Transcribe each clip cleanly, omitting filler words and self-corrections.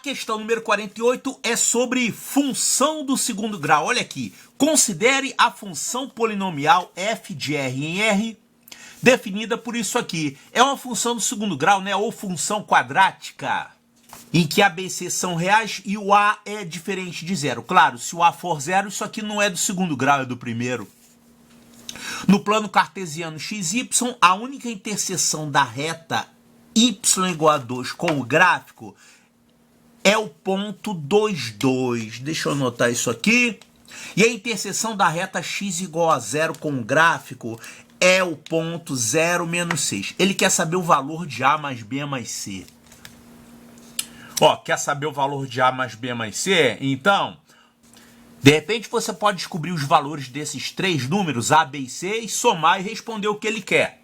questão número 48 é sobre função do segundo grau. Olha aqui. Considere a função polinomial f de R em R, definida por isso aqui. É uma função do segundo grau, né? Ou função quadrática, em que A, B e C são reais e o A é diferente de zero. Claro, se o A for zero, isso aqui não é do segundo grau, é do primeiro. No plano cartesiano XY, a única interseção da reta y igual a 2 com o gráfico é o ponto 2, 2. Deixa eu anotar isso aqui. E a interseção da reta x igual a 0 com o gráfico é o ponto 0, menos 6. Ele quer saber o valor de A mais B mais C. Ó, quer saber o valor de A mais B mais C? Então, de repente você pode descobrir os valores desses três números, A, B e C, e somar e responder o que ele quer.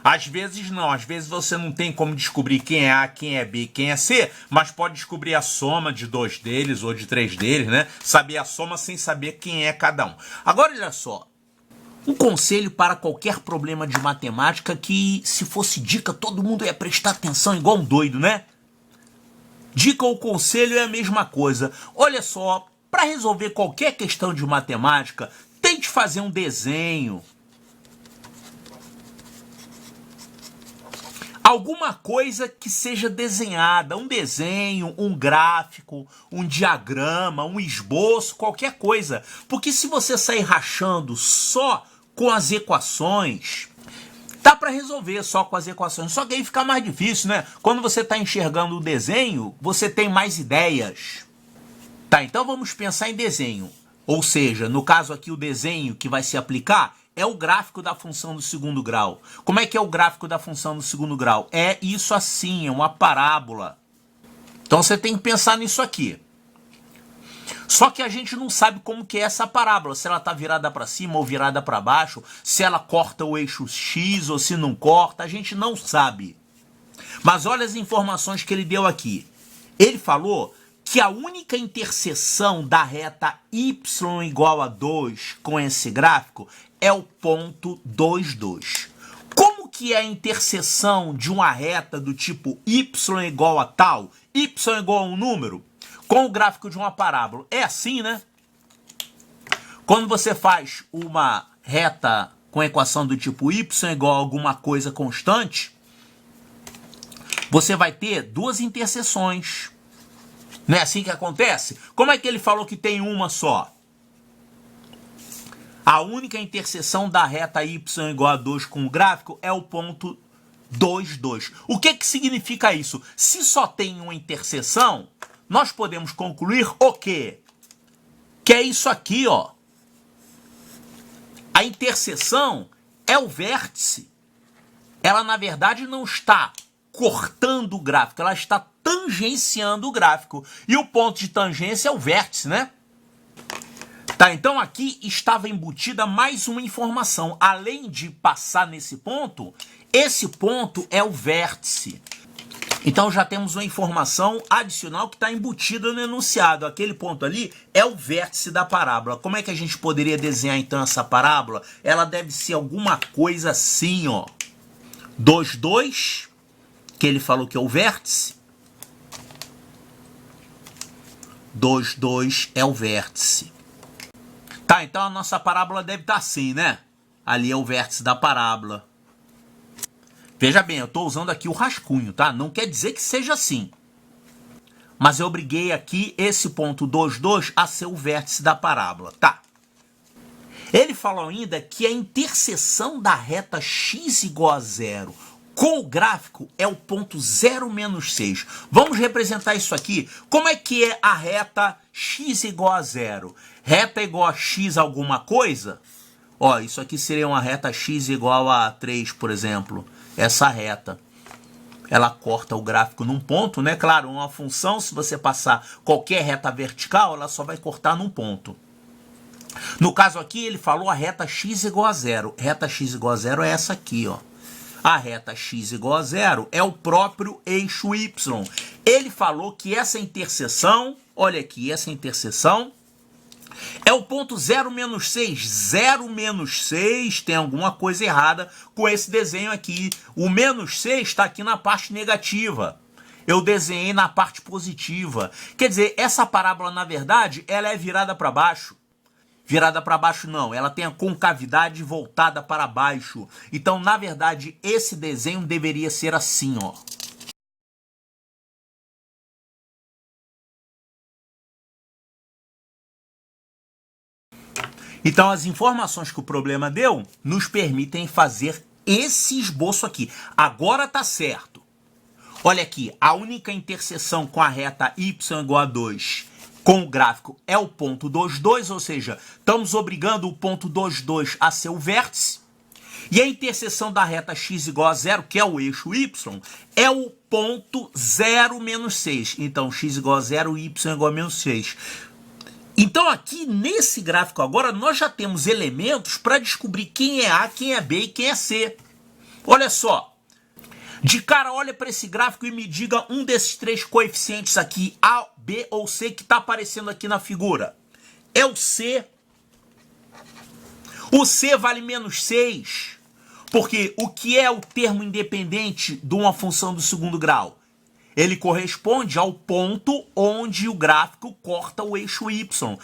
Às vezes não, às vezes você não tem como descobrir quem é A, quem é B e quem é C, mas pode descobrir a soma de dois deles ou de três deles, né? Saber a soma sem saber quem é cada um. Agora, olha só. Um conselho para qualquer problema de matemática que, se fosse dica, todo mundo ia prestar atenção igual um doido, né? Dica ou conselho é a mesma coisa. Olha só, para resolver qualquer questão de matemática, tente fazer um desenho. Alguma coisa que seja desenhada, um desenho, um gráfico, um diagrama, um esboço, qualquer coisa. Porque se você sair rachando só com as equações, dá para resolver só com as equações. Só que aí fica mais difícil, né? Quando você está enxergando o desenho, você tem mais ideias. Tá, então vamos pensar em desenho. Ou seja, no caso aqui o desenho que vai se aplicar é o gráfico da função do segundo grau. Como é que é o gráfico da função do segundo grau? É isso assim, é uma parábola. Então você tem que pensar nisso aqui. Só que a gente não sabe como que é essa parábola, se ela está virada para cima ou virada para baixo, se ela corta o eixo X ou se não corta, a gente não sabe. Mas olha as informações que ele deu aqui. Ele falou que a única interseção da reta y igual a 2 com esse gráfico é o ponto 2, 2. Como que é a interseção de uma reta do tipo y igual a tal, y igual a um número, com o gráfico de uma parábola? É assim, né? Quando você faz uma reta com equação do tipo y igual a alguma coisa constante, você vai ter duas interseções. Não é assim que acontece? Como é que ele falou que tem uma só? A única interseção da reta y igual a 2 com o gráfico é o ponto 2, 2. O que significa isso? Se só tem uma interseção, nós podemos concluir o quê? Que é isso aqui, ó. A interseção é o vértice. Ela, na verdade, não está cortando o gráfico, ela está tangenciando o gráfico. E o ponto de tangência é o vértice, né? Tá, então aqui estava embutida mais uma informação. Além de passar nesse ponto, esse ponto é o vértice. Então já temos uma informação adicional que está embutida no enunciado. Aquele ponto ali é o vértice da parábola. Como é que a gente poderia desenhar então essa parábola? Ela deve ser alguma coisa assim, ó. 2, 2, que ele falou que é o vértice. 2, 2 é o vértice. Tá, então a nossa parábola deve estar assim, né? Ali é o vértice da parábola. Veja bem, eu estou usando aqui o rascunho, tá? Não quer dizer que seja assim. Mas eu obriguei aqui esse ponto 2, 2 a ser o vértice da parábola, tá? Ele falou ainda que a interseção da reta x igual a 0 com o gráfico é o ponto 0, menos 6. Vamos representar isso aqui. Como é que é a reta x igual a 0? Reta igual a x alguma coisa? Ó, isso aqui seria uma reta x igual a 3, por exemplo. Essa reta. Ela corta o gráfico num ponto, né? Claro, uma função, se você passar qualquer reta vertical, ela só vai cortar num ponto. No caso aqui, ele falou a reta x igual a 0. Reta x igual a 0 é essa aqui, ó. A reta x igual a 0 é o próprio eixo y. Ele falou que essa interseção, olha aqui, essa interseção é o ponto 0, menos 6. 0, menos 6, tem alguma coisa errada com esse desenho aqui. O menos 6 está aqui na parte negativa. Eu desenhei na parte positiva. Quer dizer, essa parábola, na verdade, ela é virada para baixo. Virada para baixo não, ela tem a concavidade voltada para baixo. Então, na verdade, esse desenho deveria ser assim, ó. Então, as informações que o problema deu nos permitem fazer esse esboço aqui. Agora tá certo. Olha aqui, a única interseção com a reta y igual a 2 com o gráfico é o ponto 22, ou seja, estamos obrigando o ponto 22 a ser o vértice. E a interseção da reta x igual a 0, que é o eixo y, é o ponto 0 menos 6. Então, x igual a 0, y igual a menos 6. Então, aqui nesse gráfico agora, nós já temos elementos para descobrir quem é A, quem é B e quem é C. Olha só. De cara, olha para esse gráfico e me diga um desses três coeficientes aqui, A, B ou C, que está aparecendo aqui na figura. É o C. O C vale menos 6, porque o que é o termo independente de uma função do segundo grau? Ele corresponde ao ponto onde o gráfico corta o eixo Y.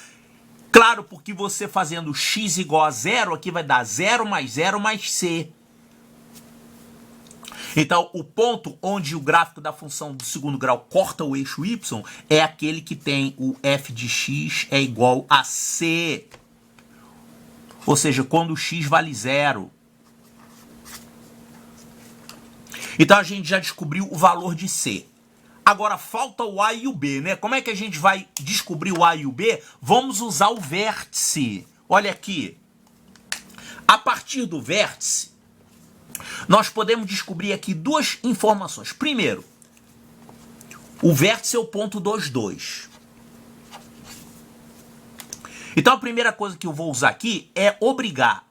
Claro, porque você fazendo x igual a 0, aqui vai dar 0 mais C. Então, o ponto onde o gráfico da função do segundo grau corta o eixo y é aquele que tem o f de x é igual a c. Ou seja, quando o x vale 0. Então, a gente já descobriu o valor de c. Agora, falta o a e o b, né? Como é que a gente vai descobrir o a e o b? Vamos usar o vértice. Olha aqui. A partir do vértice, nós podemos descobrir aqui duas informações. Primeiro, o vértice é o ponto 22. Então, a primeira coisa que eu vou usar aqui é obrigar,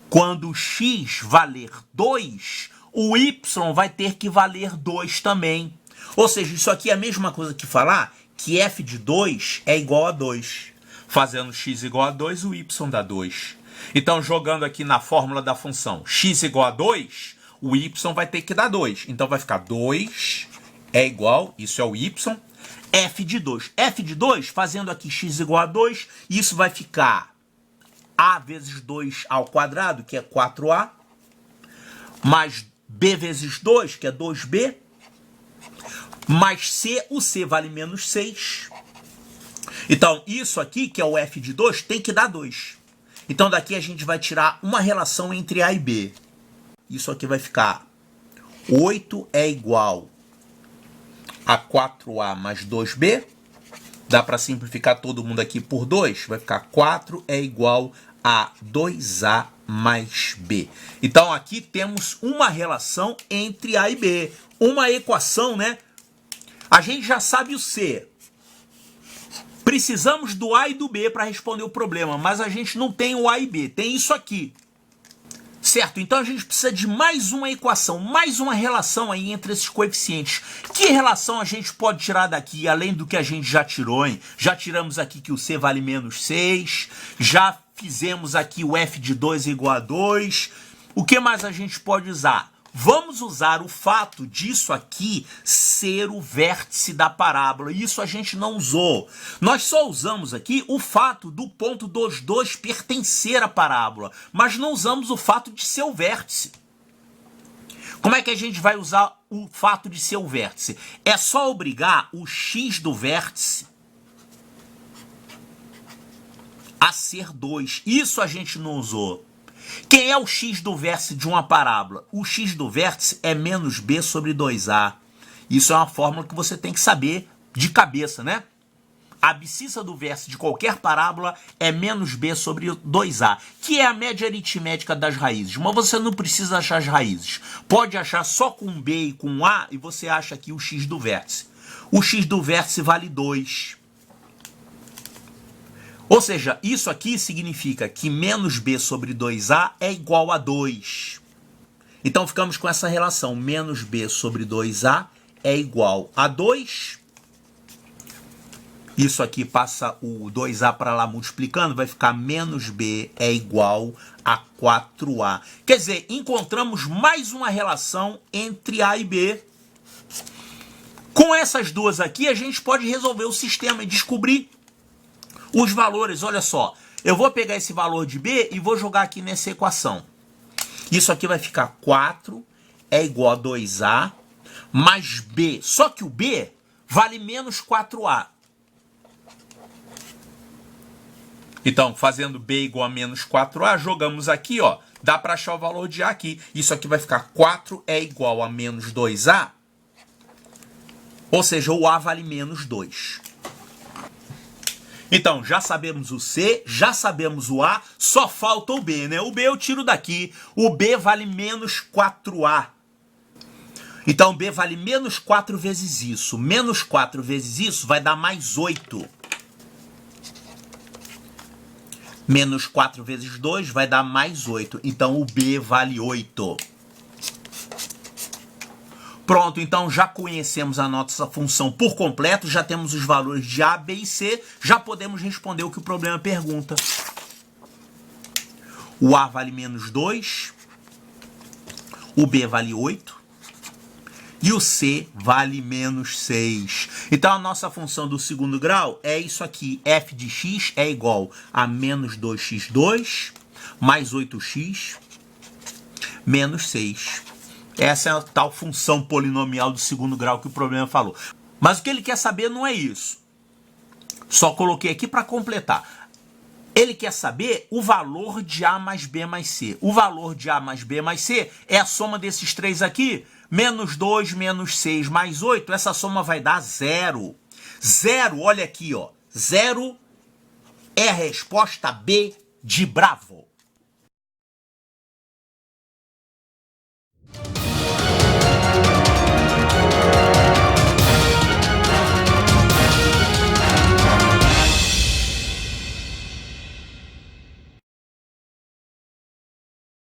quando x valer 2, o y vai ter que valer 2 também. Ou seja, isso aqui é a mesma coisa que falar que f de 2 é igual a 2. Fazendo x igual a 2, o y dá 2. Então, jogando aqui na fórmula da função x igual a 2, o y vai ter que dar 2. Então, vai ficar 2 é igual, isso é o y, f de 2. f de 2, fazendo aqui x igual a 2, isso vai ficar a vezes 2 ao quadrado, que é 4a, mais b vezes 2, que é 2b, mais c, o c vale menos 6. Então, isso aqui, que é o f de 2, tem que dar 2. Então, daqui a gente vai tirar uma relação entre A e B. Isso aqui vai ficar 8 é igual a 4A mais 2B. Dá para simplificar todo mundo aqui por 2. Vai ficar 4 é igual a 2A mais B. Então, aqui temos uma relação entre A e B. Uma equação, né? A gente já sabe o C. Precisamos do A e do B para responder o problema, mas a gente não tem o A e B, tem isso aqui. Certo? Então a gente precisa de mais uma equação, mais uma relação aí entre esses coeficientes. Que relação a gente pode tirar daqui, além do que a gente já tirou, hein? Já tiramos aqui que o C vale menos 6, já fizemos aqui o f de 2 igual a 2. O que mais a gente pode usar? Vamos usar o fato disso aqui ser o vértice da parábola. Isso a gente não usou. Nós só usamos aqui o fato do ponto 22 pertencer à parábola, mas não usamos o fato de ser o vértice. Como é que a gente vai usar o fato de ser o vértice? É só obrigar o x do vértice a ser 2. Isso a gente não usou. Quem é o x do vértice de uma parábola? O x do vértice é menos b sobre 2a. Isso é uma fórmula que você tem que saber de cabeça, né? A abscissa do vértice de qualquer parábola é menos b sobre 2a, que é a média aritmética das raízes. Mas você não precisa achar as raízes. Pode achar só com b e com a e você acha aqui o x do vértice. O x do vértice vale 2. Ou seja, isso aqui significa que menos b sobre 2a é igual a 2. Então, ficamos com essa relação. Menos b sobre 2a é igual a 2. Isso aqui passa o 2a para lá multiplicando, vai ficar menos b é igual a 4a. Quer dizer, encontramos mais uma relação entre a e b. Com essas duas aqui, a gente pode resolver o sistema e descobrir os valores. Olha só, eu vou pegar esse valor de B e vou jogar aqui nessa equação. Isso aqui vai ficar 4 é igual a 2A mais B. Só que o B vale menos 4A. Então, fazendo B igual a menos 4A, jogamos aqui, ó. Dá para achar o valor de A aqui. Isso aqui vai ficar 4 é igual a menos 2A. Ou seja, o A vale menos 2. Então, já sabemos o C, já sabemos o A, só falta o B, né? O B eu tiro daqui. O B vale menos 4A. Então, B vale menos 4 vezes isso. Menos 4 vezes isso vai dar mais 8. Menos 4 vezes 2 vai dar mais 8. Então, o B vale 8. Pronto, então já conhecemos a nossa função por completo, já temos os valores de A, B e C, já podemos responder o que o problema pergunta. O A vale menos 2, o B vale 8 e o C vale menos 6. Então a nossa função do segundo grau é isso aqui, f de x é igual a menos 2x2 mais 8x menos 6. Essa é a tal função polinomial do segundo grau que o problema falou. Mas o que ele quer saber não é isso. Só coloquei aqui para completar. Ele quer saber o valor de A mais B mais C. O valor de A mais B mais C é a soma desses três aqui. Menos 2, menos 6, mais 8. Essa soma vai dar 0. 0, olha aqui, ó. 0 é a resposta B de Bravo.